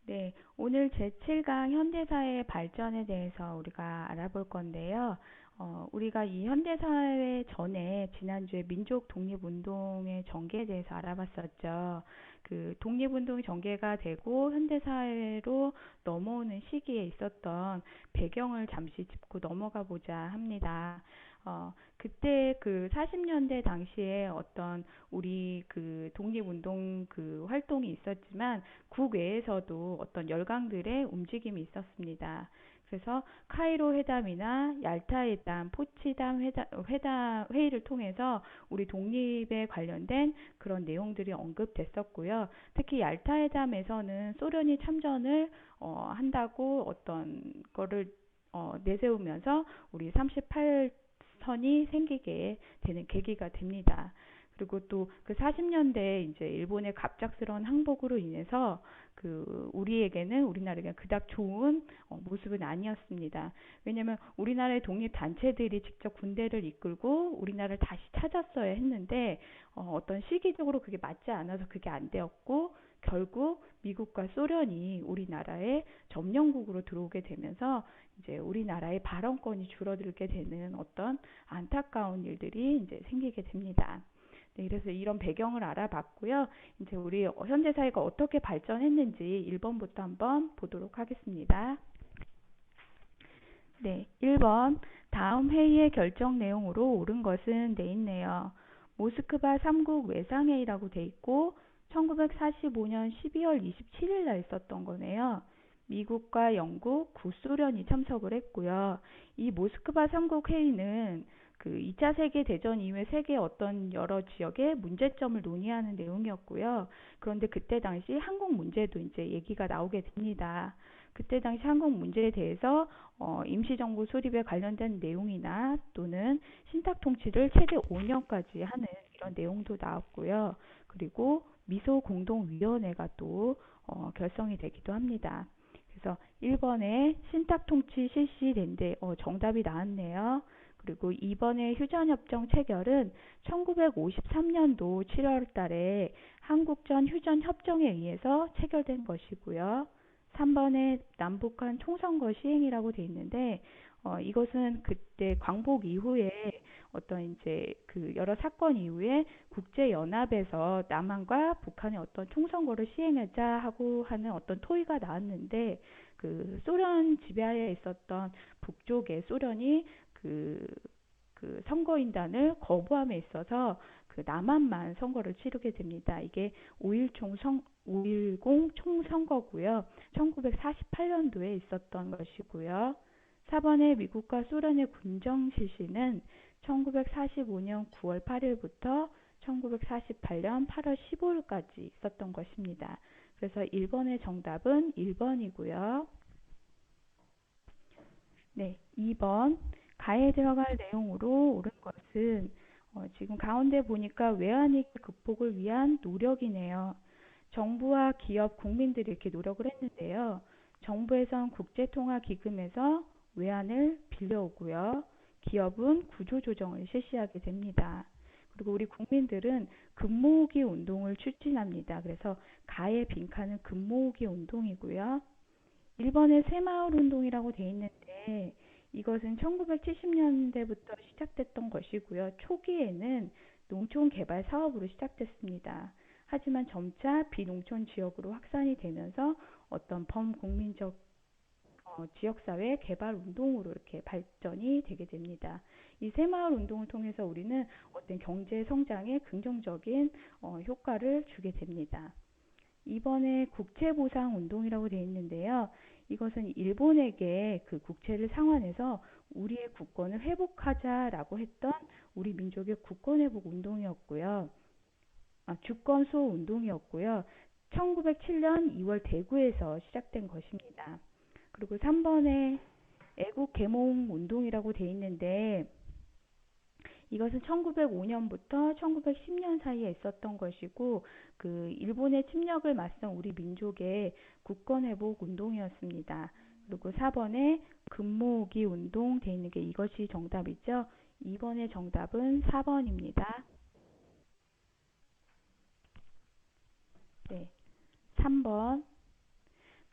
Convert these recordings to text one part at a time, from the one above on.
네, 오늘 제7강 현대사회의 발전에 대해서 우리가 알아볼 건데요. 우리가 이 현대사회 전에 지난주에 민족 독립운동의 전개에 대해서 알아봤었죠. 그 독립운동이 전개가 되고 현대사회로 넘어오는 시기에 있었던 배경을 잠시 짚고 넘어가 보자 합니다. 그때 그 40년대 당시에 어떤 우리 그 독립운동 그 활동이 있었지만 국외에서도 어떤 열강들의 움직임이 있었습니다. 그래서 카이로 회담이나 얄타 회담, 포치담 회의를 통해서 우리 독립에 관련된 그런 내용들이 언급됐었고요. 특히 얄타 회담에서는 소련이 참전을 한다고 어떤 거를 내세우면서 우리 38선이 생기게 되는 계기가 됩니다. 그리고 또 그 40년대 이제 일본의 갑작스러운 항복으로 인해서 그 우리에게는 우리나라가 그닥 좋은 모습은 아니었습니다. 왜냐하면 우리나라의 독립 단체들이 직접 군대를 이끌고 우리나라를 다시 찾았어야 했는데 어떤 시기적으로 그게 맞지 않아서 그게 안 되었고 결국 미국과 소련이 우리나라의 점령국으로 들어오게 되면서 이제 우리나라의 발언권이 줄어들게 되는 어떤 안타까운 일들이 이제 생기게 됩니다. 네, 그래서 이런 배경을 알아봤고요. 이제 우리 현대 사회가 어떻게 발전했는지 1번부터 한번 보도록 하겠습니다. 네, 1번. 다음 회의의 결정 내용으로 옳은 것은 돼 있네요. 모스크바 3국 외상회의라고 돼 있고 1945년 12월 27일 날 있었던 거네요. 미국과 영국, 구소련이 참석을 했고요. 이 모스크바 3국 회의는 그 2차 세계대전 이후에 세계 어떤 여러 지역의 문제점을 논의하는 내용이었고요. 그런데 그때 당시 한국 문제도 이제 얘기가 나오게 됩니다. 그때 당시 한국 문제에 대해서 임시정부 수립에 관련된 내용이나 또는 신탁 통치를 최대 5년까지 하는 이런 내용도 나왔고요. 그리고 미소 공동위원회가 또 결성이 되기도 합니다. 그래서 1번에 신탁 통치 실시된데 정답이 나왔네요. 그리고 2번의 휴전협정 체결은 1953년도 7월 달에 한국전 휴전협정에 의해서 체결된 것이고요. 3번에 남북한 총선거 시행이라고 돼 있는데 이것은 그때 광복 이후에 어떤 이제 그 여러 사건 이후에 국제연합에서 남한과 북한의 어떤 총선거를 시행하자 하고 하는 어떤 토의가 나왔는데 그 소련 지배하에 있었던 북쪽의 소련이 그, 그 선거인단을 거부함에 있어서 그 남한만 선거를 치르게 됩니다. 이게 5.10 총선거고요. 1948년도에 있었던 것이고요. 4번의 미국과 소련의 군정 실시는 1945년 9월 8일부터 1948년 8월 15일까지 있었던 것입니다. 그래서 1번의 정답은 1번이고요. 네, 2번 가에 들어갈 내용으로 옳은 것은 지금 가운데 보니까 외환위기 극복을 위한 노력이네요. 정부와 기업, 국민들이 이렇게 노력을 했는데요. 정부에선 국제통화기금에서 외환을 빌려오고요. 기업은 구조조정을 실시하게 됩니다. 그리고 우리 국민들은 금모으기 운동을 추진합니다. 그래서 가의 빈칸은 금모으기 운동이고요. 1번에 새마을 운동이라고 돼 있는데 이것은 1970년대부터 시작됐던 것이고요. 초기에는 농촌 개발 사업으로 시작됐습니다. 하지만 점차 비농촌 지역으로 확산이 되면서 어떤 범국민적 지역사회 개발 운동으로 이렇게 발전이 되게 됩니다. 이 새마을 운동을 통해서 우리는 어떤 경제 성장에 긍정적인 효과를 주게 됩니다. 이번에 국채보상 운동이라고 되어 있는데요. 이것은 일본에게 그 국채를 상환해서 우리의 국권을 회복하자라고 했던 우리 민족의 국권 회복 운동이었고요. 주권 수호 운동이었고요. 1907년 2월 대구에서 시작된 것입니다. 그리고 3번에 애국 계몽 운동이라고 되어 있는데 이것은 1905년부터 1910년 사이에 있었던 것이고 그 일본의 침략을 맞선 우리 민족의 국권 회복 운동이었습니다. 그리고 4번에 금모으기 운동 돼 있는 게 이것이 정답이죠. 2번의 정답은 4번입니다. 네. 3번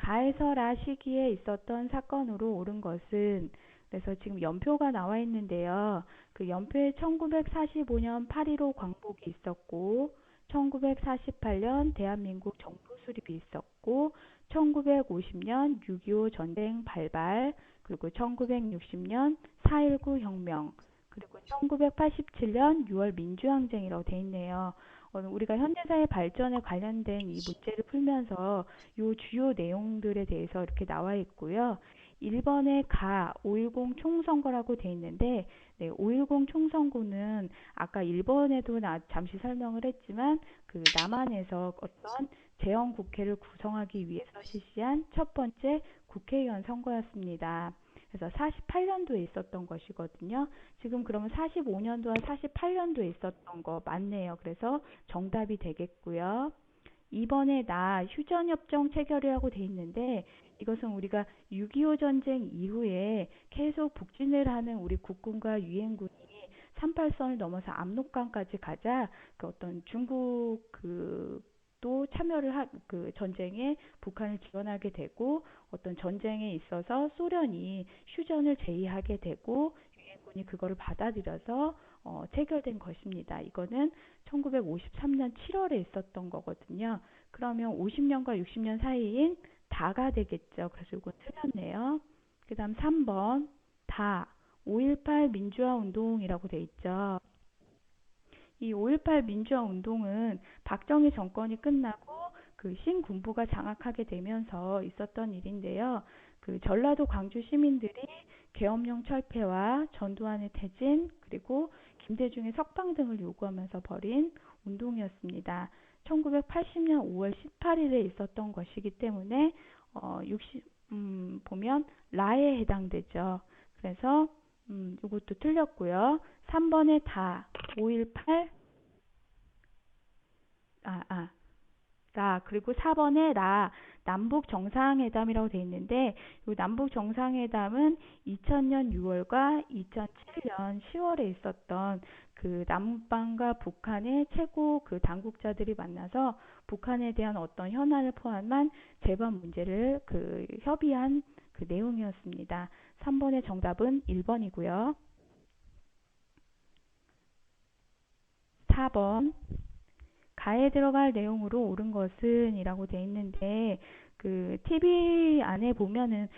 다에서 라 시기에 있었던 사건으로 옳은 것은 그래서 지금 연표가 나와 있는데요. 그 연표에 1945년 8.15 광복이 있었고 1948년 대한민국 정부 수립이 있었고 1950년 6.25 전쟁 발발 그리고 1960년 4.19 혁명 그리고 1987년 6월 민주항쟁이라고 돼 있네요. 우리가 현대사의 발전에 관련된 이 문제를 풀면서 요 주요 내용들에 대해서 이렇게 나와 있고요. 1번에 가 5.10 총선거라고 돼 있는데 네, 5.10 총선거는 아까 1번에도 잠시 설명을 했지만 그 남한에서 어떤 재헌 국회를 구성하기 위해서 실시한 첫 번째 국회의원 선거였습니다. 그래서 48년도에 있었던 것이거든요. 지금 그러면 45년도와 48년도에 있었던 거 맞네요. 그래서 정답이 되겠고요. 2번에 나 휴전협정 체결이라고 돼 있는데 이것은 우리가 6.25 전쟁 이후에 계속 북진을 하는 우리 국군과 유엔군이 38선을 넘어서 압록강까지 가자 그 어떤 중국 또 참여를 그 전쟁에 북한을 지원하게 되고 어떤 전쟁에 있어서 소련이 휴전을 제의하게 되고 유엔군이 그거를 받아들여서 체결된 것입니다. 이거는 1953년 7월에 있었던 거거든요. 그러면 50년과 60년 사이인 다가 되겠죠. 그래서 이거 틀렸네요. 그 다음 3번 다 5.18 민주화 운동이라고 돼 있죠. 이 5.18 민주화 운동은 박정희 정권이 끝나고 그 신군부가 장악하게 되면서 있었던 일인데요. 그 전라도 광주 시민들이 계엄령 철폐와 전두환의 퇴진 그리고 김대중의 석방 등을 요구하면서 벌인 운동이었습니다. 1980년 5월 18일에 있었던 것이기 때문에 보면 라에 해당되죠. 그래서 이것도 틀렸고요. 3번에 다 5.18 그리고 4번에 남북 정상회담이라고 돼 있는데 이 남북 정상회담은 2000년 6월과 2007년 10월에 있었던 그 남방과 북한의 최고 그 당국자들이 만나서 북한에 대한 어떤 현안을 포함한 재반 문제를 그 협의한 그 내용이었습니다. 3번의 정답은 1번이고요. 4번 가에 들어갈 내용으로 옳은 것은 이라고 돼 있는데 그 TV 안에 보면은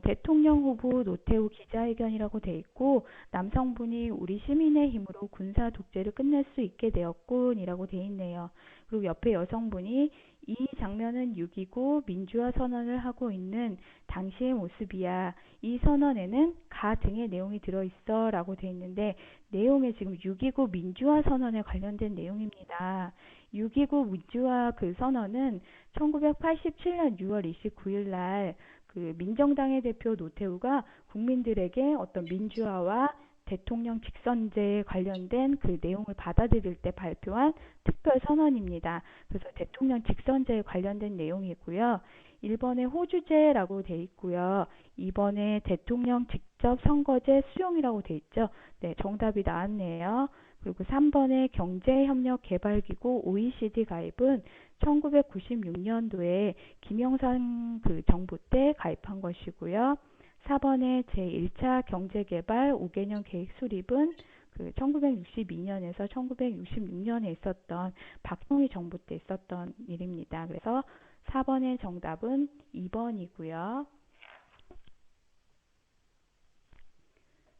대통령 후보 노태우 기자회견이라고 돼 있고 남성분이 우리 시민의 힘으로 군사 독재를 끝낼 수 있게 되었군 이라고 돼 있네요. 그리고 옆에 여성분이 이 장면은 6.29 민주화 선언을 하고 있는 당시의 모습이야. 이 선언에는 가 등의 내용이 들어있어 라고 돼 있는데 내용에 지금 6.29 민주화 선언에 관련된 내용입니다. 6.29 민주화 그 선언은 1987년 6월 29일 날 그 민정당의 대표 노태우가 국민들에게 어떤 민주화와 대통령 직선제에 관련된 그 내용을 받아들일 때 발표한 특별 선언입니다. 그래서 대통령 직선제에 관련된 내용이고요. 1번에 호주제라고 돼 있고요. 2번에 대통령 직접 선거제 수용이라고 돼 있죠. 네, 정답이 나왔네요. 그리고 3번에 경제협력개발기구 OECD 가입은 1996년도에 김영삼 그 정부 때 가입한 것이고요. 4번에 제1차 경제개발 5개년 계획 수립은 그 1962년에서 1966년에 있었던 박정희 정부 때 있었던 일입니다. 그래서 4번의 정답은 2번이고요.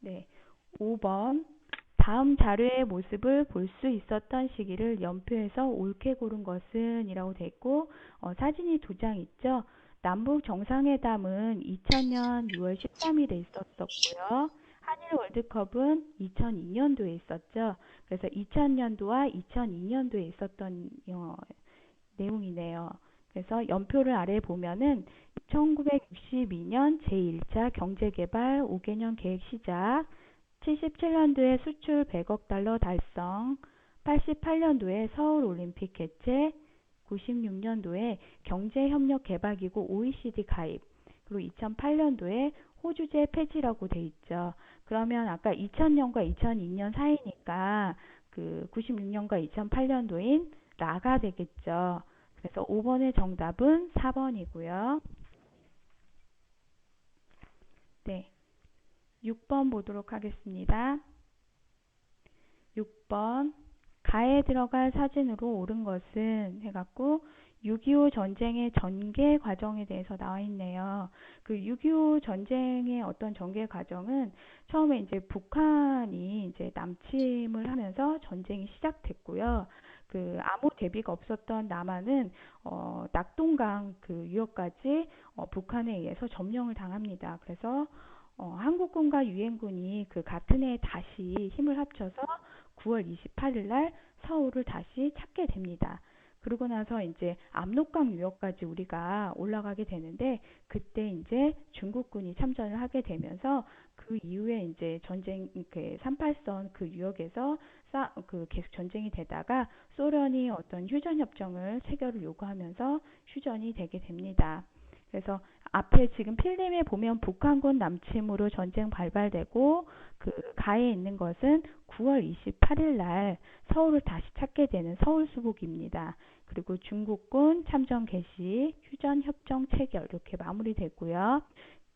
네, 5번 다음 자료의 모습을 볼 수 있었던 시기를 연표에서 옳게 고른 것은 이라고 돼 있고 사진이 두 장 있죠. 남북 정상회담은 2000년 6월 13일에 있었었고요. 한일 월드컵은 2002년도에 있었죠. 그래서 2000년도와 2002년도에 있었던 내용이네요. 그래서 연표를 아래 보면은 1962년 제1차 경제개발 5개년 계획 시작 77년도에 수출 100억 달러 달성, 88년도에 서울올림픽 개최, 96년도에 경제협력개발기구 OECD 가입, 그리고 2008년도에 호주제 폐지라고 돼 있죠. 그러면 아까 2000년과 2002년 사이니까 그 96년과 2008년도인 라가 되겠죠. 그래서 5번의 정답은 4번이고요. 네, 6번 보도록 하겠습니다. 6번. 가에 들어갈 사진으로 옳은 것은 해갖고 6.25 전쟁의 전개 과정에 대해서 나와 있네요. 그 6.25 전쟁의 어떤 전개 과정은 처음에 이제 북한이 이제 남침을 하면서 전쟁이 시작됐고요. 그 아무 대비가 없었던 남한은 낙동강 그 유역까지 북한에 의해서 점령을 당합니다. 그래서 한국군과 유엔군이 그 같은 해에 다시 힘을 합쳐서 9월 28일 날 서울을 다시 찾게 됩니다. 그러고 나서 이제 압록강 유역까지 우리가 올라가게 되는데 그때 이제 중국군이 참전을 하게 되면서 그 이후에 이제 전쟁 그 38선 그 유역에서 그 계속 전쟁이 되다가 소련이 어떤 휴전 협정을 체결을 요구하면서 휴전이 되게 됩니다. 그래서 앞에 지금 필름에 보면 북한군 남침으로 전쟁 발발되고 그 가에 있는 것은 9월 28일 날 서울을 다시 찾게 되는 서울 수복입니다. 그리고 중국군 참전 개시, 휴전 협정 체결 이렇게 마무리되고요.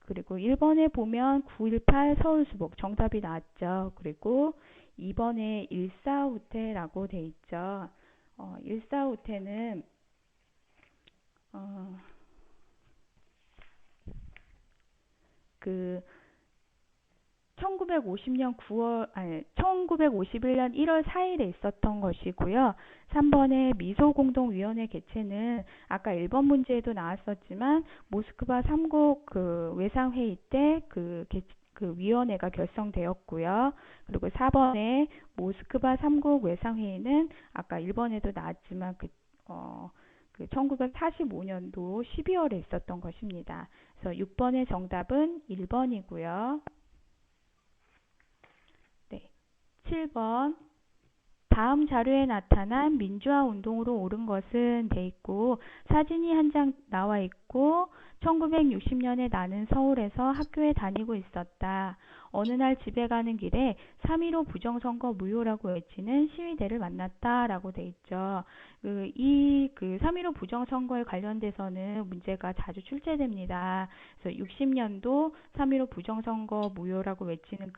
그리고 1번에 보면 9.18 서울 수복 정답이 나왔죠. 그리고 2번에 일사후퇴라고 돼 있죠. 일사후퇴는 어, 그 1950년 9월, 아니, 1951년 1월 4일에 있었던 것이고요. 3번의 미소공동위원회 개최는 아까 1번 문제에도 나왔었지만 모스크바 3국 그 외상회의 때 그 위원회가 결성되었고요. 그리고 4번의 모스크바 3국 외상회의는 아까 1번에도 나왔지만 그 1945년도 12월에 있었던 것입니다. 그래서 6번의 정답은 1번이고요. 네, 7번. 다음 자료에 나타난 민주화 운동으로 옳은 것은 돼 있고 사진이 한 장 나와 있고 1960년에 나는 서울에서 학교에 다니고 있었다. 어느 날 집에 가는 길에 3.15 부정선거 무효라고 외치는 시위대를 만났다라고 돼 있죠. 그 3.15 부정선거에 관련돼서는 문제가 자주 출제됩니다. 그래서 60년도 3.15 부정선거 무효라고 외치는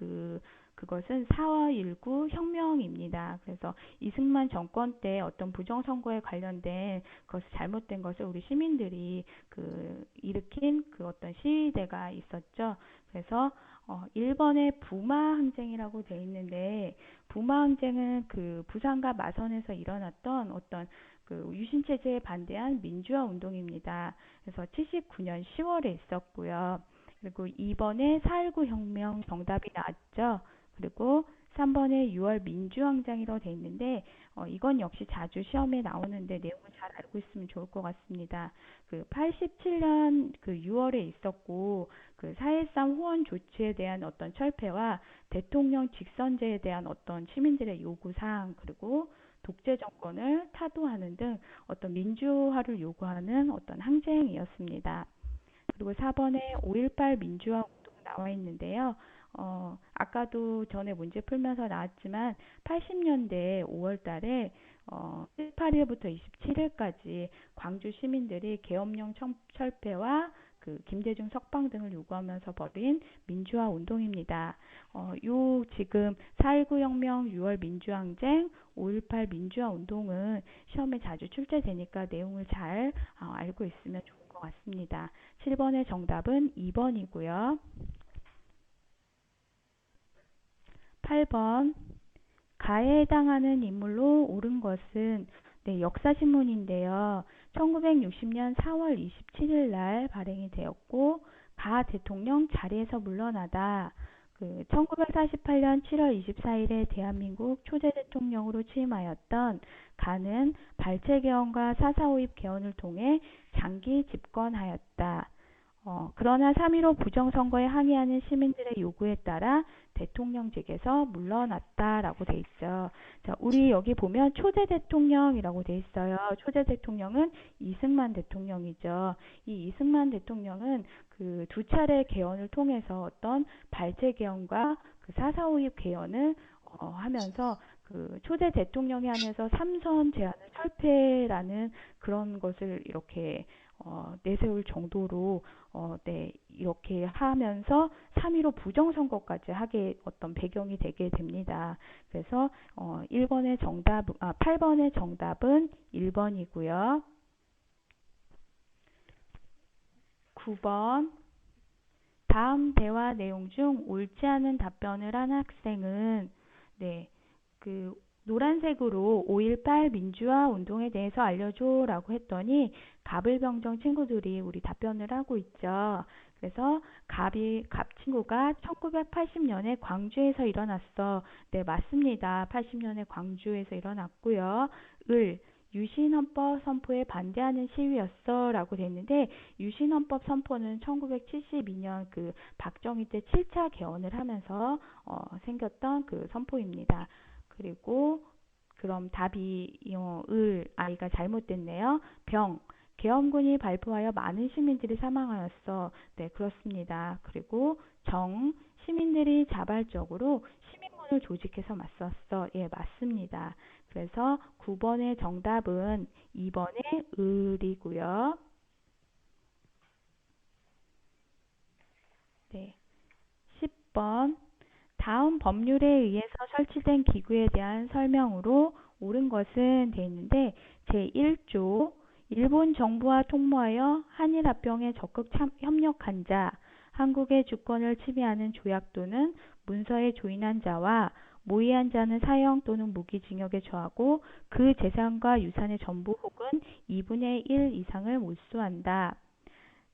그것은 4.19 혁명입니다. 그래서 이승만 정권 때 어떤 부정선거에 관련된 것이 잘못된 것을 우리 시민들이 일으킨 그 어떤 시위대가 있었죠. 그래서 1번에 부마항쟁이라고 되어 있는데 부마항쟁은 그 부산과 마선에서 일어났던 어떤 그 유신체제에 반대한 민주화 운동입니다. 그래서 79년 10월에 있었고요. 그리고 2번에 4.19 혁명 정답이 나왔죠. 그리고 3번에 6월 민주항쟁이라고 되어 있는데 이건 역시 자주 시험에 나오는데 내용을 잘 알고 있으면 좋을 것 같습니다. 그 87년 그 6월에 있었고 그 4.13 후원 조치에 대한 어떤 철폐와 대통령 직선제에 대한 어떤 시민들의 요구사항 그리고 독재 정권을 타도하는 등 어떤 민주화를 요구하는 어떤 항쟁이었습니다. 그리고 4번에 5.18 민주화 운동 나와 있는데요. 아까도 전에 문제 풀면서 나왔지만 80년대 5월 달에 18일부터 27일까지 광주 시민들이 계엄령 철폐와 그 김대중 석방 등을 요구하면서 벌인 민주화 운동입니다. 요 지금 4.19 혁명, 6월 민주항쟁, 5.18 민주화 운동은 시험에 자주 출제되니까 내용을 잘 알고 있으면 좋을 것 같습니다. 7번의 정답은 2번이고요. 8번. 가에 해당하는 인물로 옳은 것은 네, 역사신문인데요. 1960년 4월 27일 날 발행이 되었고 가 대통령 자리에서 물러나다. 1948년 7월 24일에 대한민국 초대 대통령으로 취임하였던 가는 발췌개헌과 사사오입 개헌을 통해 장기 집권하였다. 그러나 3.15 부정선거에 항의하는 시민들의 요구에 따라 대통령직에서 물러났다라고 돼 있죠. 자, 우리 여기 보면 초대 대통령이라고 돼 있어요. 초대 대통령은 이승만 대통령이죠. 이 이승만 대통령은 그 두 차례 개헌을 통해서 어떤 발제 개헌과 그 사사오입 개헌을 하면서 그 초대 대통령에 한해서 삼선 제한을 철폐라는 그런 것을 이렇게 내세울 정도로 네, 이렇게 하면서 3.15 부정선거까지 하게 어떤 배경이 되게 됩니다. 그래서 8번의 정답은 1번이고요. 9번 다음 대화 내용 중 옳지 않은 답변을 한 학생은 네, 그 노란색으로 5.18 민주화 운동에 대해서 알려줘 라고 했더니 갑을병정 친구들이 우리 답변을 하고 있죠. 그래서 갑 친구가 1980년에 광주에서 일어났어. 네, 맞습니다. 80년에 광주에서 일어났고요. 유신헌법 선포에 반대하는 시위였어 라고 됐는데 유신헌법 선포는 1972년 그 박정희 때 7차 개헌을 하면서 생겼던 그 선포입니다. 그리고 그럼 답이 아이가 잘못됐네요. 계엄군이 발포하여 많은 시민들이 사망하였어. 네, 그렇습니다. 그리고 시민들이 자발적으로 시민군을 조직해서 맞섰어. 예, 맞습니다. 그래서 9번의 정답은 2번의 을이고요. 네, 10번 다음 법률에 의해서 설치된 기구에 대한 설명으로 옳은 것은 돼 있는데 제1조 일본 정부와 통모하여 한일합병에 적극 협력한 자, 한국의 주권을 침해하는 조약 또는 문서에 조인한 자와 모의한 자는 사형 또는 무기징역에 처하고 그 재산과 유산의 전부 혹은 2분의 1 이상을 몰수한다.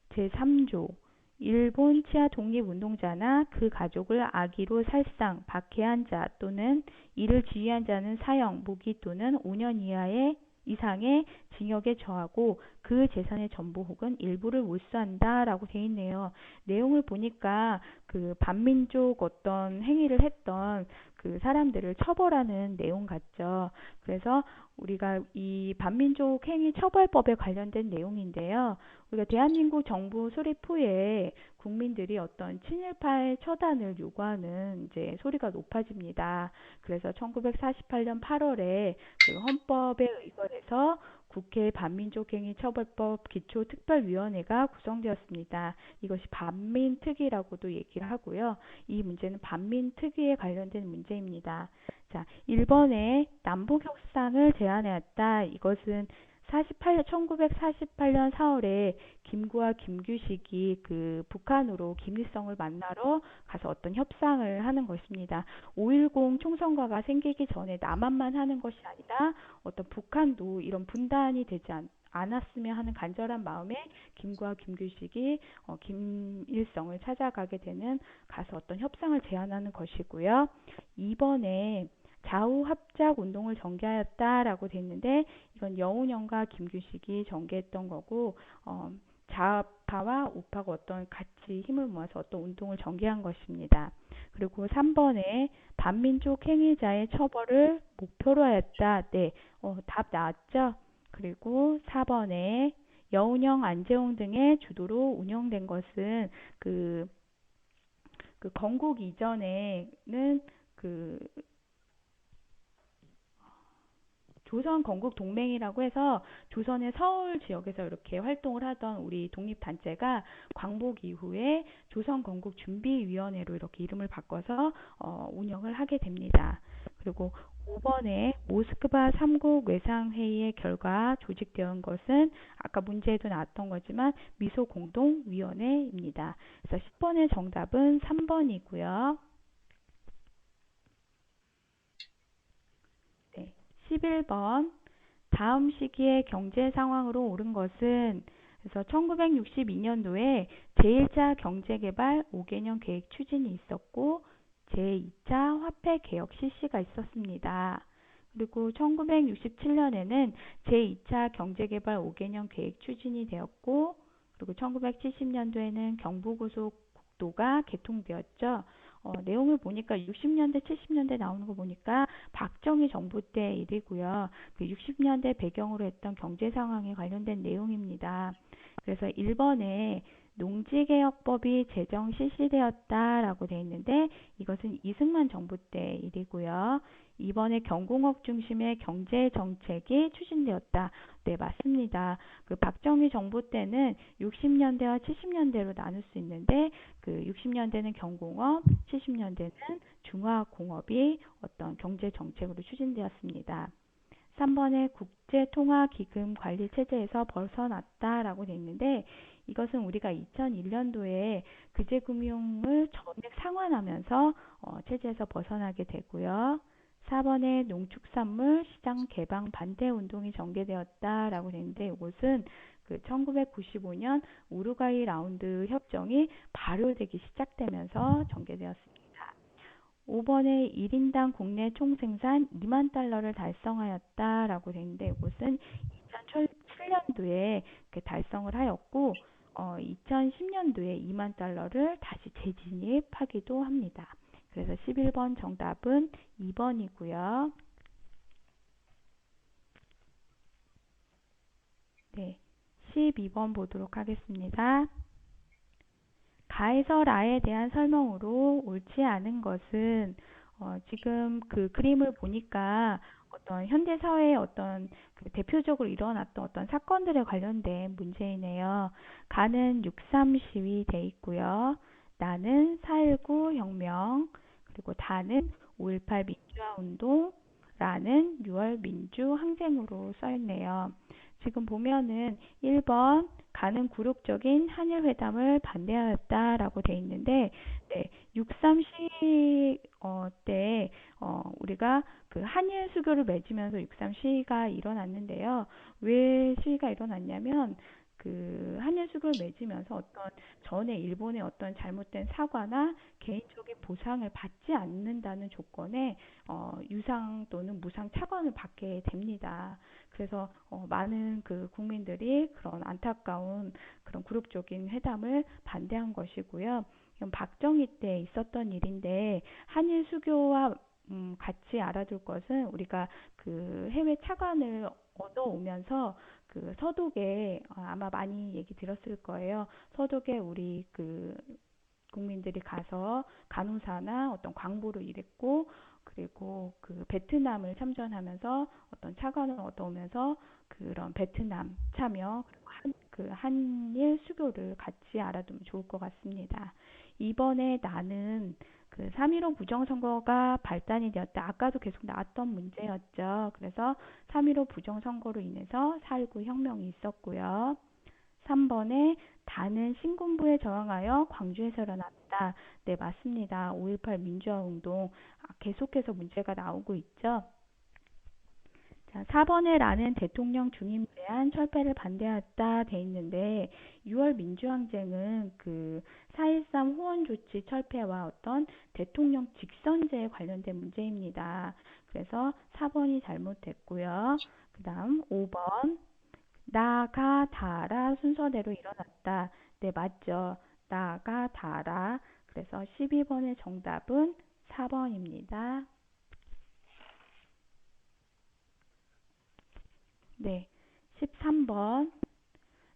제3조 일본 치아 독립운동자나 그 가족을 악의로 살상, 박해한 자 또는 이를 지휘한 자는 사형, 무기 또는 5년 이상의 징역에 처하고 그 재산의 전부 혹은 일부를 몰수한다라고 돼 있네요. 내용을 보니까 그 반민족 어떤 행위를 했던 그 사람들을 처벌하는 내용 같죠. 그래서 우리가 이 반민족 행위 처벌법에 관련된 내용인데요. 우리가 대한민국 정부 수립 후에 국민들이 어떤 친일파의 처단을 요구하는 이제 소리가 높아집니다. 그래서 1948년 8월에 그 헌법에 의거해서 국회 반민족행위처벌법 기초특별위원회가 구성되었습니다. 이것이 반민특위라고도 얘기를 하고요. 이 문제는 반민특위에 관련된 문제입니다. 자, 1번에 남북협상을 제안해왔다. 이것은 1948년 4월에 김구와 김규식이 그 북한으로 김일성을 만나러 가서 어떤 협상을 하는 것입니다. 5.10 총선과가 생기기 전에 남한만 하는 것이 아니라 어떤 북한도 이런 분단이 되지 않았으면 하는 간절한 마음에 김구와 김규식이 김일성을 찾아가게 되는 가서 어떤 협상을 제안하는 것이고요. 2번에 좌우 합작 운동을 전개하였다라고 됐는데 이건 여운형과 김규식이 전개했던 거고 좌파와 우파가 어떤 같이 힘을 모아서 어떤 운동을 전개한 것입니다. 그리고 3번에 반민족 행위자의 처벌을 목표로 하였다. 네, 답 나왔죠? 그리고 4번에 여운형, 안재홍 등의 주도로 운영된 것은 그 건국 이전에는 그 조선 건국 동맹이라고 해서 조선의 서울 지역에서 이렇게 활동을 하던 우리 독립단체가 광복 이후에 조선 건국 준비위원회로 이렇게 이름을 바꿔서 운영을 하게 됩니다. 그리고 5번에 모스크바 3국 외상회의의 결과 조직되어 것은 아까 문제에도 나왔던 거지만 미소공동위원회입니다. 그래서 10번의 정답은 3번이고요. 네, 11번 다음 시기의 경제 상황으로 옳은 것은 그래서 1962년도에 제1차 경제개발 5개년 계획 추진이 있었고 제2차 화폐 개혁 실시가 있었습니다. 그리고 1967년에는 제2차 경제개발 5개년 계획 추진이 되었고 그리고 1970년도에는 경부고속국도가 개통되었죠. 내용을 보니까 60년대, 70년대 나오는 거 보니까 박정희 정부 때 일이고요. 그 60년대 배경으로 했던 경제 상황에 관련된 내용입니다. 그래서 1번에 농지개혁법이 제정 실시되었다라고 되어 있는데 이것은 이승만 정부 때 일이고요. 이번에 경공업 중심의 경제 정책이 추진되었다. 네, 맞습니다. 그 박정희 정부 때는 60년대와 70년대로 나눌 수 있는데 그 60년대는 경공업, 70년대는 중화공업이 어떤 경제 정책으로 추진되었습니다. 3번에 국제통화기금 관리 체제에서 벗어났다라고 되어 있는데 이것은 우리가 2001년도에 규제금융을 전액 상환하면서 체제에서 벗어나게 되고요. 4번에 농축산물 시장 개방 반대 운동이 전개되었다라고 되어 있는데 이것은 그 1995년 우루과이 라운드 협정이 발효되기 시작되면서 전개되었습니다. 5번에 1인당 국내 총생산 2만 달러를 달성하였다라고 되어 있는데 이것은 2007년도에 달성을 하였고 2010년도에 2만 달러를 다시 재진입하기도 합니다. 그래서 11번 정답은 2번이고요. 네, 12번 보도록 하겠습니다. 가에서 라에 대한 설명으로 옳지 않은 것은 지금 그 그림을 보니까 어떤 현대 사회의 어떤 그 대표적으로 일어났던 어떤 사건들에 관련된 문제이네요. 가는 6.3 시위 돼 있고요. 나는 4.19 혁명, 그리고 다는 5.18 민주화 운동, 라는 6월 민주 항쟁으로 써 있네요. 지금 보면은 1번 가는 굴욕적인 한일 회담을 반대하였다라고 돼 있는데 네, 6.3 시위 때 우리가 그 한일 수교를 맺으면서 6.3 시위가 일어났는데요. 왜 시위가 일어났냐면 그 한일 수교를 맺으면서 어떤 전에 일본의 어떤 잘못된 사과나 개인적인 보상을 받지 않는다는 조건에 유상 또는 무상 차관을 받게 됩니다. 그래서 많은 그 국민들이 그런 안타까운 그런 그룹적인 회담을 반대한 것이고요. 이건 박정희 때 있었던 일인데 한일 수교와 같이 알아둘 것은 우리가 그 해외 차관을 얻어오면서 그 서독에 아마 많이 얘기 들었을 거예요. 서독에 우리 그 국민들이 가서 간호사나 어떤 광부로 일했고 그리고 그 베트남을 참전하면서 어떤 차관을 얻어오면서 그런 베트남 참여 그 한일 수교를 같이 알아두면 좋을 것 같습니다. 이번에 나는 그 3.15 부정선거가 발단이 되었다. 아까도 계속 나왔던 문제였죠. 그래서 3.15 부정선거로 인해서 4.19 혁명이 있었고요. 3번에 다는 신군부에 저항하여 광주에서 일어났다. 네, 맞습니다. 5.18 민주화 운동 계속해서 문제가 나오고 있죠. 자, 4번에 라는 대통령 중임 제한 철폐를 반대했다 돼 있는데 6월 민주항쟁은 그 4.13 호원 조치 철폐와 어떤 대통령 직선제에 관련된 문제입니다. 그래서 4번이 잘못됐고요. 그 다음 5번 나가 다라 순서대로 일어났다. 네, 맞죠. 나가 다라. 그래서 12번의 정답은 4번입니다. 네, 13번.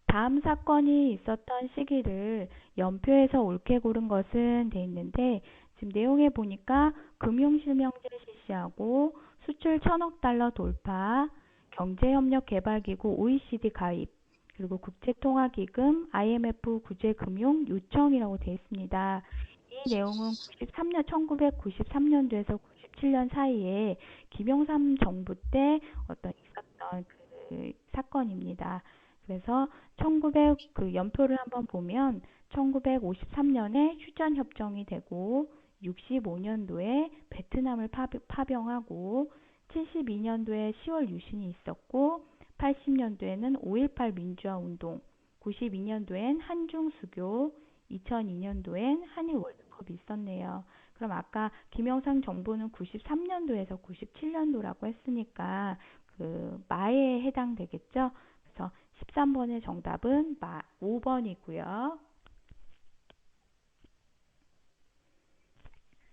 다음 사건이 있었던 시기를 연표에서 옳게 고른 것은 돼 있는데 지금 내용에 보니까 금융실명제 실시하고 수출 1,000억 달러 돌파, 경제협력개발기구 OECD 가입, 그리고 국제통화기금 IMF 구제금융 요청이라고 되어 있습니다. 이 내용은 93년, 1993년도에서 97년 사이에 김영삼 정부 때 어떤 있었던 그 사건입니다. 그래서 1900 그 연표를 한번 보면 1953년에 휴전 협정이 되고 65년도에 베트남을 파병하고 72년도에 10월 유신이 있었고 80년도에는 5.18 민주화 운동, 92년도엔 한중 수교, 2002년도엔 한일 월드컵이 있었네요. 그럼 아까 김영삼 정부는 93년도에서 97년도라고 했으니까 그 마에 해당되겠죠? 그래서 13번의 정답은 5번이고요.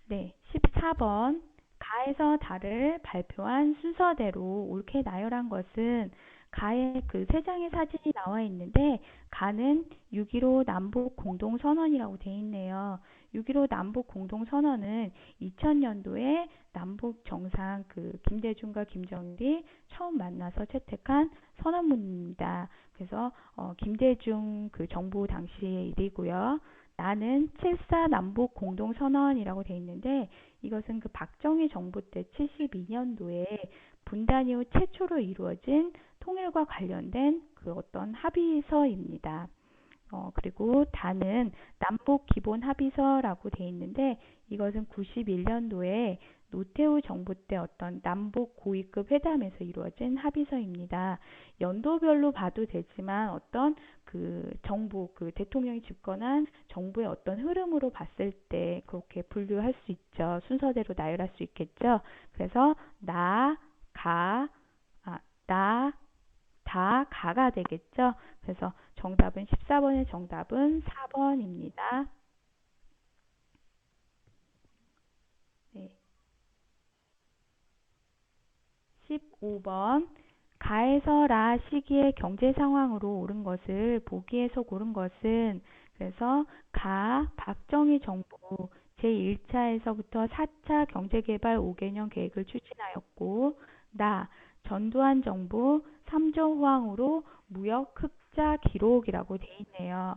네, 14번. 가에서 달을 발표한 순서대로 옳게 나열한 것은 가의 그 세 장의 사진이 나와 있는데 가는 6.15 남북 공동선언이라고 돼 있네요. 6.15 남북 공동선언은 2000년도에 남북 정상 그 김대중과 김정일이 처음 만나서 채택한 선언문입니다. 그래서 김대중 그 정부 당시의 일이고요. 나는 7.4 남북 공동선언이라고 돼 있는데 이것은 그 박정희 정부 때 72년도에 분단 이후 최초로 이루어진 통일과 관련된 그 어떤 합의서입니다. 그리고 다는 남북 기본 합의서라고 돼 있는데 이것은 91년도에 노태우 정부 때 어떤 남북 고위급 회담에서 이루어진 합의서입니다. 연도별로 봐도 되지만 어떤 그 정부, 그 대통령이 집권한 정부의 어떤 흐름으로 봤을 때 그렇게 분류할 수 있죠. 순서대로 나열할 수 있겠죠. 그래서 나, 가, 나, 다, 가가 되겠죠. 그래서 정답은 14번의 정답은 4번입니다. 네. 15번 가에서 라 시기의 경제 상황으로 옳은 것을 보기에서 고른 것은 그래서 가 박정희 정부 제1차에서부터 4차 경제개발 5개년 계획을 추진하였고 나 전두환 정부 3조 호황으로 무역 흑자 기록이라고 돼 있네요.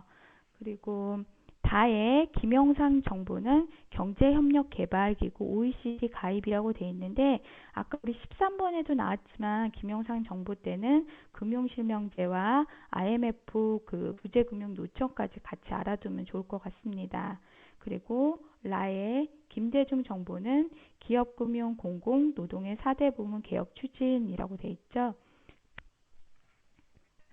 그리고 다의 김영삼 정부는 경제협력개발기구 OECD 가입이라고 돼 있는데 아까 우리 13번에도 나왔지만 김영삼 정부 때는 금융실명제와 IMF 그 구제금융노총까지 같이 알아두면 좋을 것 같습니다. 그리고 라의 김대중 정부는 기업금융 공공 노동의 4대 부문 개혁 추진이라고 돼 있죠.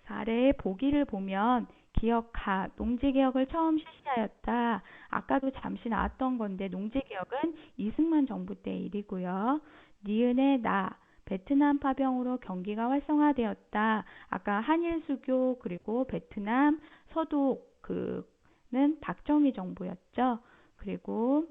사례의 보기를 보면 기억하, 농지개혁을 처음 실시하였다. 아까도 잠시 나왔던 건데 농지개혁은 이승만 정부 때 일이고요. 니은의 나, 베트남 파병으로 경기가 활성화되었다. 아까 한일 수교 그리고 베트남 서독 그는 박정희 정부였죠. 그리고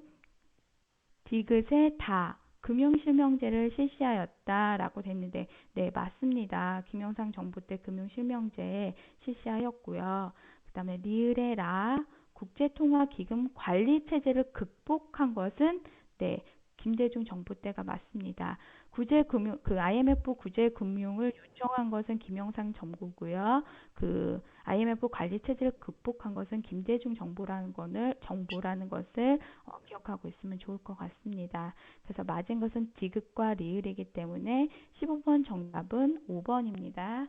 디귿의 다 금융실명제를 실시하였다라고 됐는데 네 맞습니다. 김영삼 정부 때 금융실명제 실시하였고요. 그 다음에 리을의 라 국제통화기금 관리체제를 극복한 것은 네 김대중 정부 때가 맞습니다. 구제금융 그 IMF 구제금융을 요청한 것은 김영삼 정부고요. 그 IMF 관리체제를 극복한 것은 김대중 정부라는 것을 기억하고 있으면 좋을 것 같습니다. 그래서 맞은 것은 디귿과 리을이기 때문에 15번 정답은 5번입니다.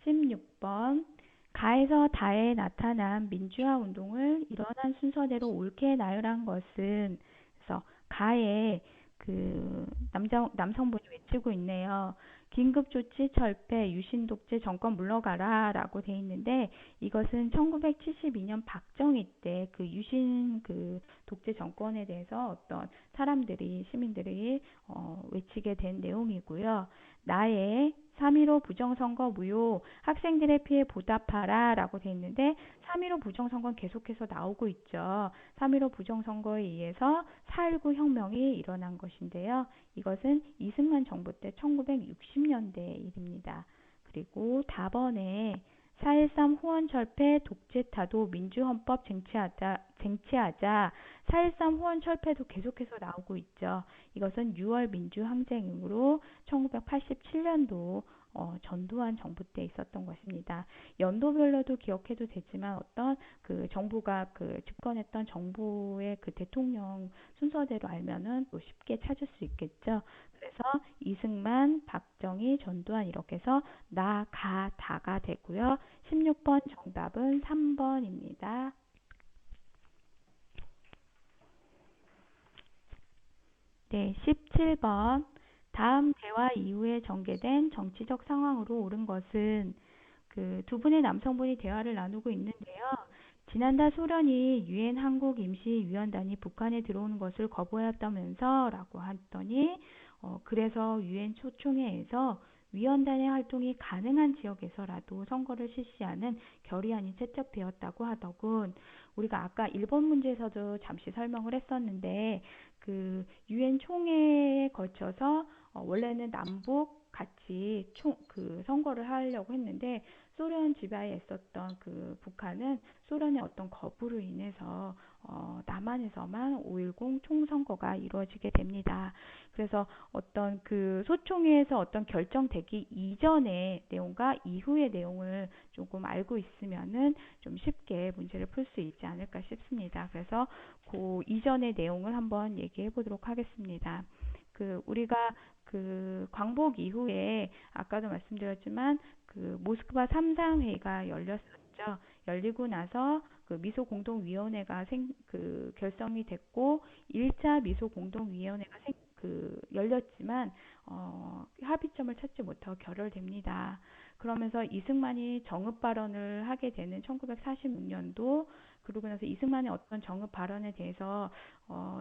16번 가에서 다에 나타난 민주화 운동을 일어난 순서대로 옳게 나열한 것은 그래서 가에 그 남성분이 외치고 있네요. 긴급조치 철폐 유신 독재 정권 물러가라 라고 돼 있는데 이것은 1972년 박정희 때 그 유신 그 독재 정권에 대해서 어떤 시민들이 외치게 된 내용이고요. 나의 3.15 부정선거 무효 학생들의 피해 보답하라 라고 돼 있는데 3.15 부정선거는 계속해서 나오고 있죠. 3.15 부정선거에 의해서 4.19 혁명이 일어난 것인데요. 이것은 이승만 정부 때 1960년대 일입니다. 그리고 다번에 4.13 후원철폐 독재타도 민주헌법 쟁취하자 4.13 후원철폐도 계속해서 나오고 있죠. 이것은 6월 민주항쟁으로 1987년도 전두환 정부 때 있었던 것입니다. 연도별로도 기억해도 되지만 어떤 그 정부가 그 집권했던 정부의 그 대통령 순서대로 알면은 또 쉽게 찾을 수 있겠죠. 그래서 이승만, 박정희, 전두환 이렇게 해서 나, 가, 다가 되고요. 16번 정답은 3번입니다. 네, 17번. 다음 대화 이후에 전개된 정치적 상황으로 옳은 것은 그 두 분의 남성분이 대화를 나누고 있는데요. 지난달 소련이 유엔 한국 임시위원단이 북한에 들어오는 것을 거부하였다면서 라고 했더니 그래서 유엔 초청회에서 위원단의 활동이 가능한 지역에서라도 선거를 실시하는 결의안이 채택되었다고 하더군. 우리가 아까 일본 문제에서도 잠시 설명을 했었는데 그 유엔 총회에 거쳐서 원래는 남북 같이 그 선거를 하려고 했는데 소련 지배하에 있었던 그 북한은 소련의 어떤 거부로 인해서 남한에서만 5.10 총선거가 이루어지게 됩니다. 그래서 어떤 그 소총회에서 어떤 결정되기 이전의 내용과 이후의 내용을 조금 알고 있으면은 좀 쉽게 문제를 풀 수 있지 않을까 싶습니다. 그래서 그 이전의 내용을 한번 얘기해 보도록 하겠습니다. 그 우리가 그 광복 이후에 아까도 말씀드렸지만 그 모스크바 3상 회의가 열렸었죠. 열리고 나서 그 미소 공동위원회가 그 결성이 됐고 1차 미소 공동위원회가 열렸지만 합의점을 찾지 못하고 결렬됩니다. 그러면서 이승만이 정읍 발언을 하게 되는 1946년도 그러고 나서 이승만의 어떤 정읍 발언에 대해서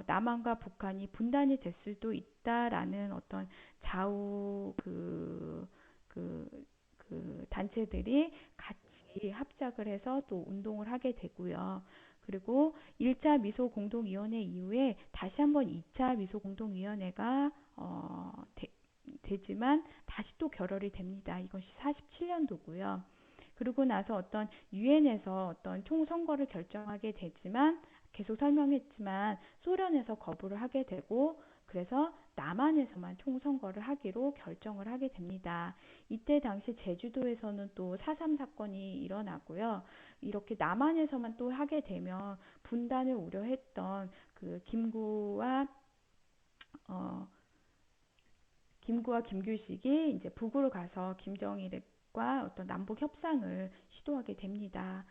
남한과 북한이 분단이 될 수도 있다라는 어떤 좌우 그, 그 단체들이 같이 합작을 해서 또 운동을 하게 되고요. 그리고 1차 미소 공동위원회 이후에 다시 한번 2차 미소 공동위원회가 되지만 다시 또 결렬이 됩니다. 이것이 47년도고요. 그리고 나서 어떤 유엔에서 어떤 총선거를 결정하게 되지만 계속 설명했지만 소련에서 거부를 하게 되고 그래서 남한에서만 총선거를 하기로 결정을 하게 됩니다. 이때 당시 제주도에서는 또 4.3 사건이 일어나고요. 이렇게 남한에서만 또 하게 되면 분단을 우려했던 그 김구와 김규식이 이제 북으로 가서 김정일과 어떤 남북 협상을 시도하게 됩니다.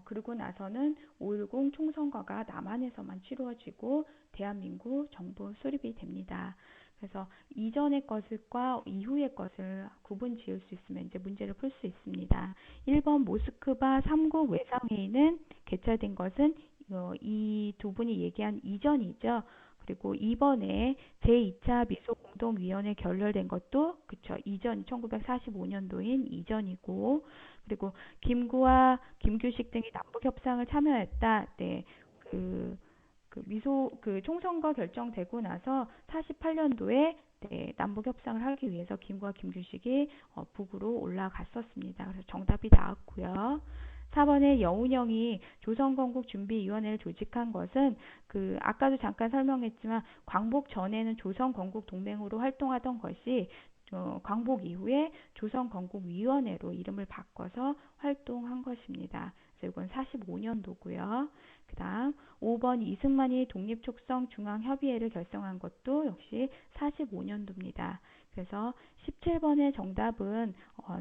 그리고 나서는 5.10 총선거가 남한에서만 치루어지고 대한민국 정부 수립이 됩니다. 그래서 이전의 것과 이후의 것을 구분 지을 수 있으면 이제 문제를 풀 수 있습니다. 1번 모스크바 3국 외상회의는 개최된 것은 이 두 분이 얘기한 이전이죠. 그리고 이번에 제2차 미소공동위원회 결렬된 것도 그쵸 이전 1945년도인 이전이고 그리고 김구와 김규식 등이 남북 협상을 참여했다. 네, 그, 그 총선거 결정되고 나서 48년도에 네, 남북 협상을 하기 위해서 김구와 김규식이 북으로 올라갔었습니다. 그래서 정답이 나왔고요. 4번에 여운형이 조선건국준비위원회를 조직한 것은 그 아까도 잠깐 설명했지만 광복 전에는 조선건국동맹으로 활동하던 것이 광복 이후에 조선건국위원회로 이름을 바꿔서 활동한 것입니다. 그래서 이건 45년도고요. 그 다음 5번 이승만이 독립촉성중앙협의회를 결성한 것도 역시 45년도입니다. 그래서 17번의 정답은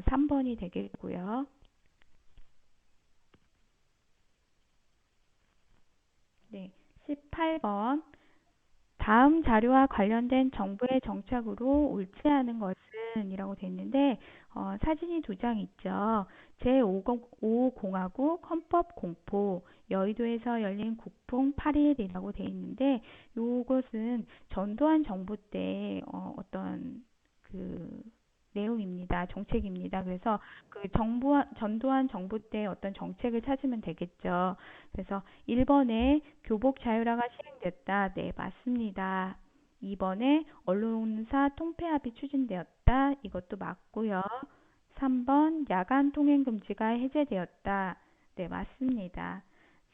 3번이 되겠고요. 네, 18번. 다음 자료와 관련된 정부의 정책으로 옳지 않은 것은 이라고 돼 있는데 사진이 두 장 있죠. 제5공화국 헌법 공포 여의도에서 열린 국풍 8일이라고 돼 있는데 이것은 전두환 정부 때 어떤 그 내용입니다. 정책입니다. 그래서 그 전두환 정부 때 어떤 정책을 찾으면 되겠죠. 그래서 1번에 교복 자율화가 시행됐다. 네, 맞습니다. 2번에 언론사 통폐합이 추진되었다. 이것도 맞고요. 3번 야간 통행 금지가 해제되었다. 네, 맞습니다.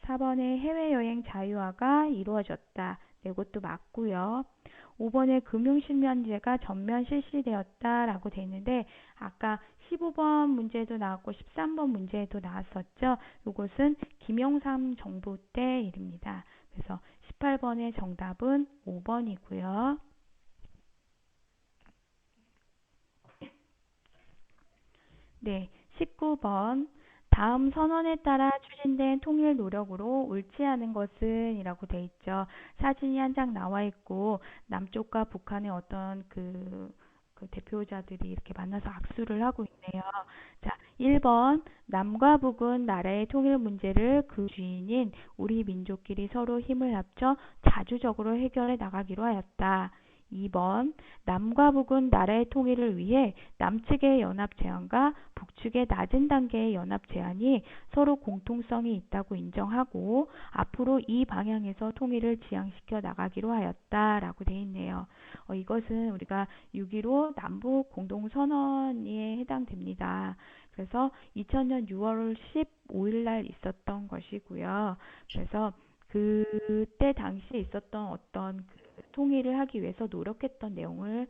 4번에 해외여행 자유화가 이루어졌다. 네, 이것도 맞고요. 5번에 금융실명제가 전면 실시되었다라고 돼 있는데 아까 15번 문제도 나왔고 13번 문제에도 나왔었죠. 이것은 김영삼 정부 때 일입니다. 그래서 18번의 정답은 5번이고요. 네, 19번. 다음 선언에 따라 추진된 통일 노력으로 옳지 않은 것은 이라고 돼 있죠. 사진이 한 장 나와 있고 남쪽과 북한의 어떤 그 대표자들이 이렇게 만나서 악수를 하고 있네요. 자, 1번. 남과 북은 나라의 통일 문제를 그 주인인 우리 민족끼리 서로 힘을 합쳐 자주적으로 해결해 나가기로 하였다. 2번, 남과 북은 나라의 통일을 위해 남측의 연합 제한과 북측의 낮은 단계의 연합 제한이 서로 공통성이 있다고 인정하고 앞으로 이 방향에서 통일을 지향시켜 나가기로 하였다라고 되어 있네요. 이것은 우리가 6.15 남북 공동선언에 해당됩니다. 그래서 2000년 6월 15일 날 있었던 것이고요. 그래서 그때 당시에 있었던 어떤 그 통일을 하기 위해서 노력했던 내용을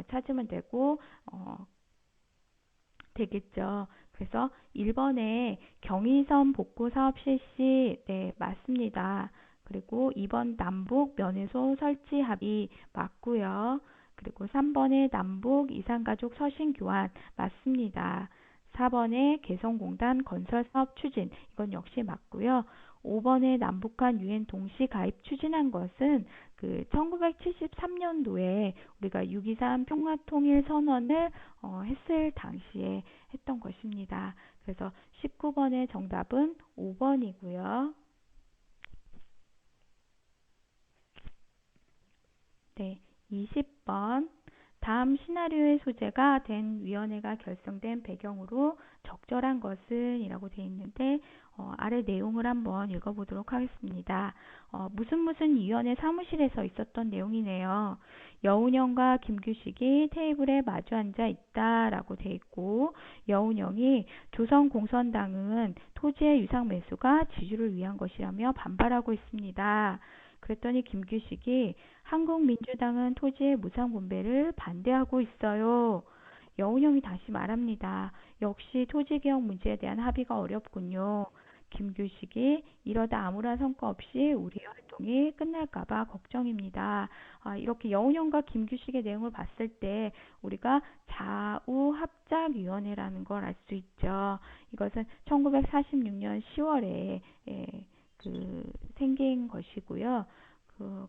찾으면 되고 되겠죠. 그래서 1번에 경의선 복구 사업 실시 네 맞습니다. 그리고 2번 남북 면회소 설치 합의 맞고요. 그리고 3번에 남북 이산가족 서신 교환 맞습니다. 4번에 개성공단 건설 사업 추진 이건 역시 맞고요. 5번에 남북한 유엔 동시 가입 추진한 것은 그 1973년도에 우리가 6.23 평화통일 선언을 했을 당시에 했던 것입니다. 그래서 19번의 정답은 5번이고요. 네, 20번. 다음 시나리오의 소재가 된 위원회가 결성된 배경으로 적절한 것은 이라고 되어 있는데 아래 내용을 한번 읽어보도록 하겠습니다. 무슨 위원회 사무실에서 있었던 내용이네요. 여운형과 김규식이 테이블에 마주 앉아 있다라고 되어 있고 여운형이 조선공산당은 토지의 유상 매수가 지주를 위한 것이라며 반발하고 있습니다. 그랬더니 김규식이 한국민주당은 토지의 무상분배를 반대하고 있어요. 여운형이 다시 말합니다. 역시 토지개혁 문제에 대한 합의가 어렵군요. 김규식이 이러다 아무런 성과 없이 우리 활동이 끝날까봐 걱정입니다. 이렇게 여운형과 김규식의 내용을 봤을 때 우리가 좌우합작위원회라는 걸 알 수 있죠. 이것은 1946년 10월에 생긴 것이고요.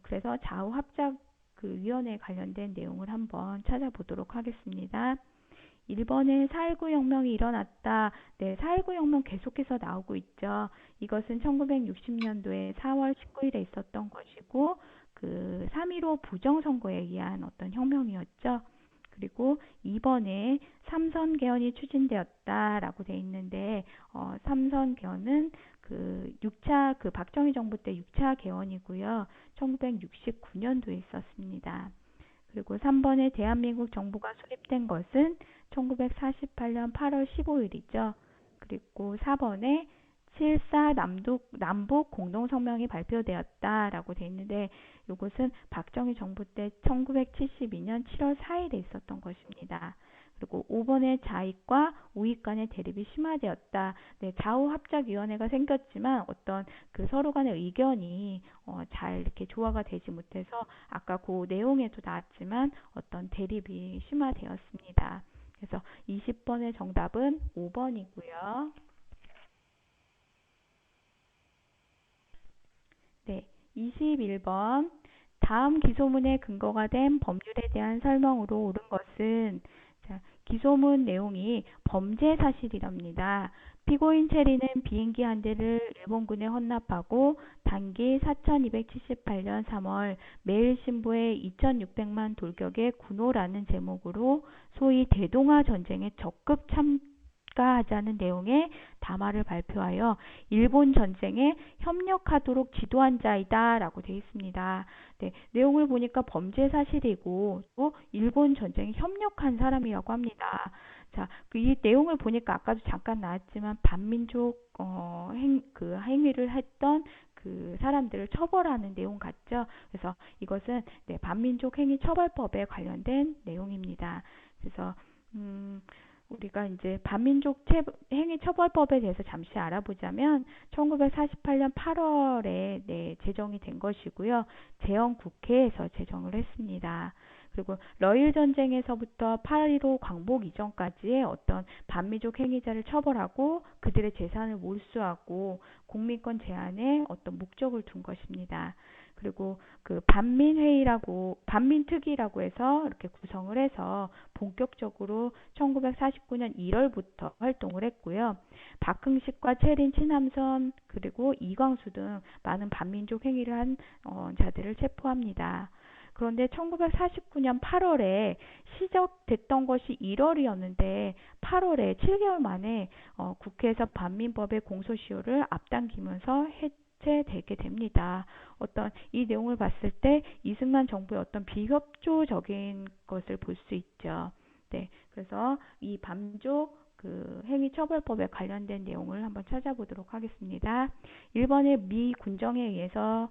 그래서 좌우합작 위원회에 관련된 내용을 한번 찾아보도록 하겠습니다. 1번에 4.19 혁명이 일어났다. 네, 4.19 혁명 계속해서 나오고 있죠. 이것은 1960년도에 4월 19일에 있었던 것이고 그 3.15 부정선거에 의한 어떤 혁명이었죠. 그리고 2번에 삼선 개헌이 추진되었다라고 돼 있는데 삼선 개헌은 그 6차 그 박정희 정부 때 6차 개헌이고요. 1969년도에 있었습니다. 그리고 3번에 대한민국 정부가 수립된 것은 1948년 8월 15일이죠. 그리고 4번에 7.4 남북 공동성명이 발표되었다라고 되어 있는데 이것은 박정희 정부 때 1972년 7월 4일에 있었던 것입니다. 그리고 5번에 좌익과 우익 간의 대립이 심화되었다. 네, 좌우합작위원회가 생겼지만 어떤 그 서로 간의 의견이 잘 이렇게 조화가 되지 못해서 아까 그 내용에도 나왔지만 어떤 대립이 심화되었습니다. 그래서 20번의 정답은 5번이고요. 네, 21번. 다음 기소문의 근거가 된 법률에 대한 설명으로 옳은 것은 자, 기소문 내용이 범죄 사실이랍니다. 피고인 체리는 비행기 한 대를 일본군에 헌납하고 단기 4278년 3월 매일신보에 2600만 돌격의 군호라는 제목으로 소위 대동아 전쟁에 적극 참가하자는 내용의 담화를 발표하여 일본 전쟁에 협력하도록 지도한 자이다 라고 되어 있습니다. 네, 내용을 보니까 범죄 사실이고 또 일본 전쟁에 협력한 사람이라고 합니다. 자, 이 내용을 보니까 아까도 잠깐 나왔지만 반민족 행위를 했던 그 사람들을 처벌하는 내용 같죠. 그래서 이것은 네, 반민족 행위 처벌법에 관련된 내용입니다. 그래서 우리가 이제 반민족 행위 처벌법에 대해서 잠시 알아보자면 1948년 8월에 네, 제정이 된 것이고요. 재헌 국회에서 제정을 했습니다. 그리고 러일 전쟁에서부터 8.15 광복 이전까지의 어떤 반민족 행위자를 처벌하고 그들의 재산을 몰수하고 공민권 제한에 어떤 목적을 둔 것입니다. 그리고 그 반민특위라고 해서 이렇게 구성을 해서 본격적으로 1949년 1월부터 활동을 했고요. 박흥식과 채린 친함선 그리고 이광수 등 많은 반민족 행위를 한 자들을 체포합니다. 그런데 1949년 8월에 시작됐던 것이 1월이었는데 8월에 7개월 만에 국회에서 반민법의 공소시효를 앞당기면서 해체되게 됩니다. 어떤 이 내용을 봤을 때 이승만 정부의 어떤 비협조적인 것을 볼 수 있죠. 네, 그래서 이 밤족 행위처벌법에 관련된 내용을 한번 찾아보도록 하겠습니다. 1번에 미 군정에 의해서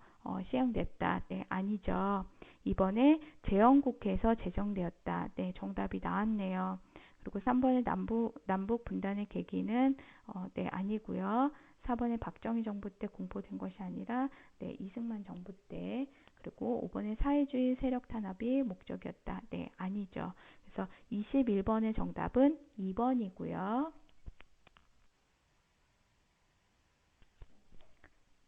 시행됐다. 네, 아니죠. 2번에 재헌국회에서 제정되었다. 네, 정답이 나왔네요. 그리고 3번에 남북 분단의 계기는 네, 아니고요. 4번에 박정희 정부 때 공포된 것이 아니라 네, 이승만 정부 때. 그리고 5번에 사회주의 세력 탄압이 목적이었다. 네, 아니죠. 그래서 21번의 정답은 2번이고요.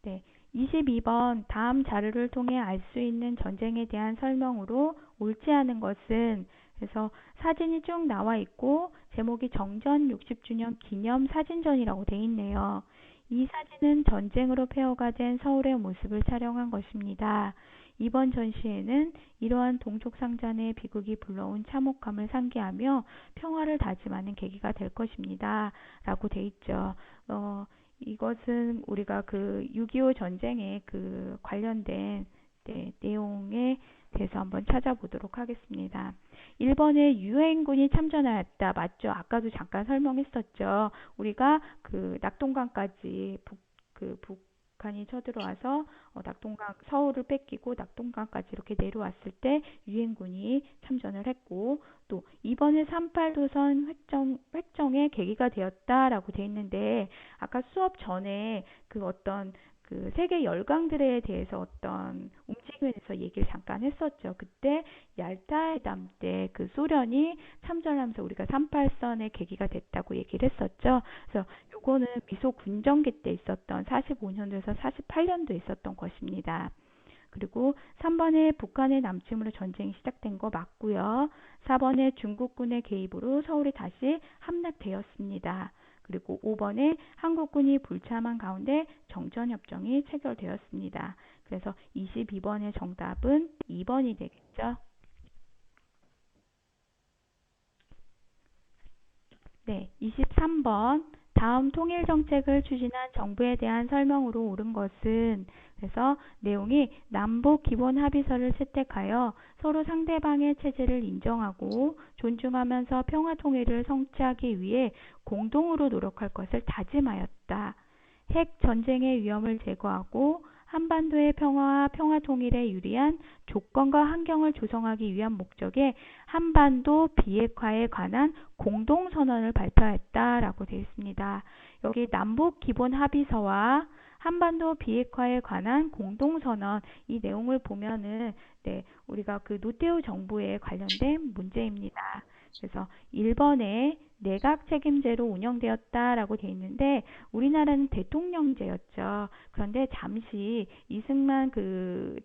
네, 22번 다음 자료를 통해 알 수 있는 전쟁에 대한 설명으로 옳지 않은 것은 그래서 사진이 쭉 나와 있고 제목이 정전 60주년 기념 사진전이라고 돼 있네요. 이 사진은 전쟁으로 폐허가 된 서울의 모습을 촬영한 것입니다. 이번 전시회는 이러한 동족 상잔의 비극이 불러온 참혹함을 상기하며 평화를 다짐하는 계기가 될 것입니다. 라고 돼 있죠. 이것은 우리가 6.25 전쟁에 관련된 네, 내용에 대해서 한번 찾아보도록 하겠습니다. 1번에 유해인군이 참전하였다. 맞죠? 아까도 잠깐 설명했었죠. 우리가 낙동강까지 북한이 쳐들어와서 낙동강 서울을 뺏기고 낙동강까지 이렇게 내려왔을 때 유엔군이 참전을 했고 또 이번에 38도선 획정의 계기가 되었다라고 돼 있는데 아까 수업 전에 어떤 세계 열강들에 대해서 어떤 움직임에 대해서 얘기를 잠깐 했었죠. 그때 얄타 회담 때 소련이 참전하면서 우리가 38선의 계기가 됐다고 얘기를 했었죠. 그래서 요거는 미소 군정기 때 있었던 45년도에서 48년도에 있었던 것입니다. 그리고 3번에 북한의 남침으로 전쟁이 시작된 거 맞고요. 4번에 중국군의 개입으로 서울이 다시 함락되었습니다. 그리고 5번에 한국군이 불참한 가운데 정전협정이 체결되었습니다. 그래서 22번의 정답은 2번이 되겠죠. 네, 23번. 다음 통일 정책을 추진한 정부에 대한 설명으로 옳은 것은 그래서 내용이 남북 기본 합의서를 채택하여 서로 상대방의 체제를 인정하고 존중하면서 평화 통일을 성취하기 위해 공동으로 노력할 것을 다짐하였다. 핵 전쟁의 위험을 제거하고 한반도의 평화와 평화 통일에 유리한 조건과 환경을 조성하기 위한 목적에 한반도 비핵화에 관한 공동선언을 발표했다라고 되어 있습니다. 여기 남북 기본 합의서와 한반도 비핵화에 관한 공동선언 이 내용을 보면은 네, 우리가 노태우 정부에 관련된 문제입니다. 그래서 1번에 내각 책임제로 운영되었다라고 되어 있는데 우리나라는 대통령제였죠. 그런데 잠시 이승만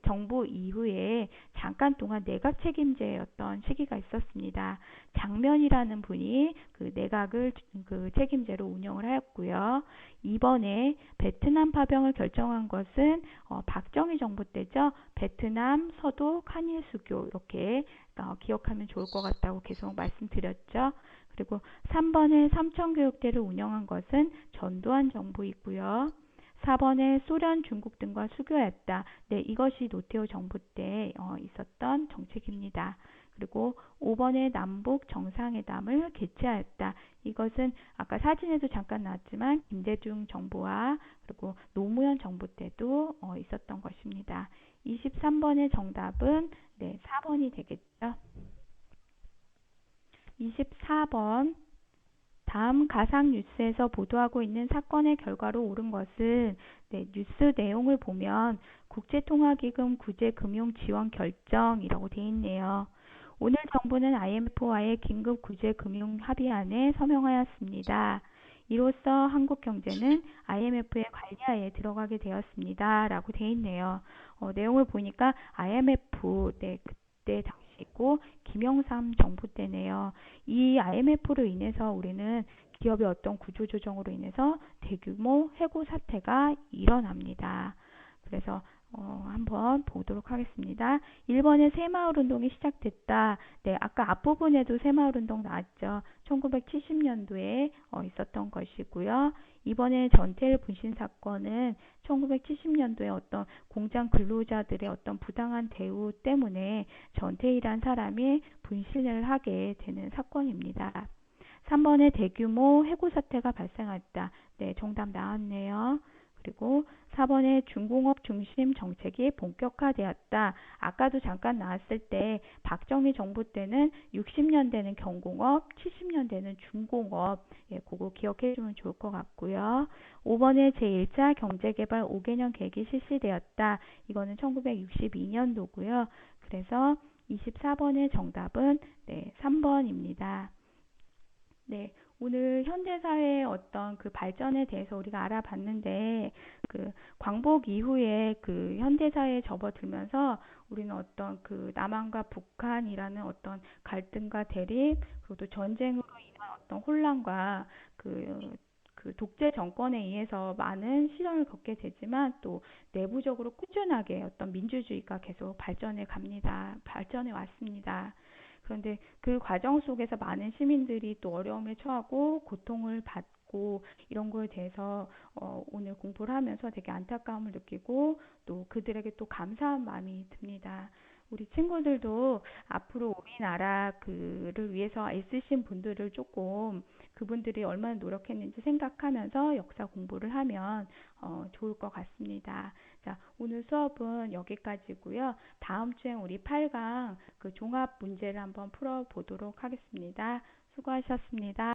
정부 이후에 잠깐 동안 내각 책임제였던 시기가 있었습니다. 장면이라는 분이 내각을 책임제로 운영을 하였고요. 이번에 베트남 파병을 결정한 것은 박정희 정부 때죠. 베트남, 서독, 한일 수교 이렇게 기억하면 좋을 것 같다고 계속 말씀드렸죠. 그리고 3번에 삼청교육대를 운영한 것은 전두환 정부이고요. 4번에 소련, 중국 등과 수교했다. 네, 이것이 노태우 정부 때 있었던 정책입니다. 그리고 5번에 남북 정상회담을 개최하였다. 이것은 아까 사진에도 잠깐 나왔지만 김대중 정부와 그리고 노무현 정부 때도 있었던 것입니다. 23번의 정답은 네, 4번이 되겠죠. 24번 다음 가상 뉴스에서 보도하고 있는 사건의 결과로 옳은 것은 네, 뉴스 내용을 보면 국제통화기금 구제금융지원 결정이라고 되어 있네요. 오늘 정부는 IMF와의 긴급 구제금융 합의안에 서명하였습니다. 이로써 한국 경제는 IMF의 관리하에 들어가게 되었습니다. 라고 되어 있네요. 내용을 보니까 IMF 네, 그때 당시고 김영삼 정부 때네요. 이 IMF로 인해서 우리는 기업의 어떤 구조조정으로 인해서 대규모 해고 사태가 일어납니다. 그래서 한번 보도록 하겠습니다. 1번에 새마을운동이 시작됐다. 네, 아까 앞부분에도 새마을운동 나왔죠. 1970년도에 있었던 것이고요. 2번에 전태일 분신 사건은 1970년도에 어떤 공장 근로자들의 어떤 부당한 대우 때문에 전태일이란 사람이 분신을 하게 되는 사건입니다. 3번에 대규모 해고 사태가 발생했다. 네, 정답 나왔네요. 그리고 4번에 중공업 중심 정책이 본격화되었다. 아까도 잠깐 나왔을 때 박정희 정부 때는 60년대는 경공업, 70년대는 중공업. 예, 그거 기억해 주면 좋을 것 같고요. 5번에 제1차 경제개발 5개년 계획이 실시되었다. 이거는 1962년도고요. 그래서 24번의 정답은 네, 3번입니다. 네, 오늘 현대사회의 어떤 그 발전에 대해서 우리가 알아봤는데, 그 광복 이후에 그 현대사회에 접어들면서 우리는 어떤 그 남한과 북한이라는 어떤 갈등과 대립, 그리고 또 전쟁으로 인한 어떤 혼란과 그 독재 정권에 의해서 많은 시련을 겪게 되지만 또 내부적으로 꾸준하게 어떤 민주주의가 계속 발전해 갑니다. 발전해 왔습니다. 그런데 그 과정 속에서 많은 시민들이 또 어려움에 처하고 고통을 받고 이런 거에 대해서 오늘 공부를 하면서 되게 안타까움을 느끼고 또 그들에게 또 감사한 마음이 듭니다. 우리 친구들도 앞으로 우리나라 그를 위해서 애쓰신 분들을 조금 그분들이 얼마나 노력했는지 생각하면서 역사 공부를 하면 좋을 것 같습니다. 자, 오늘 수업은 여기까지고요. 다음 주엔 우리 8강 그 종합 문제를 한번 풀어보도록 하겠습니다. 수고하셨습니다.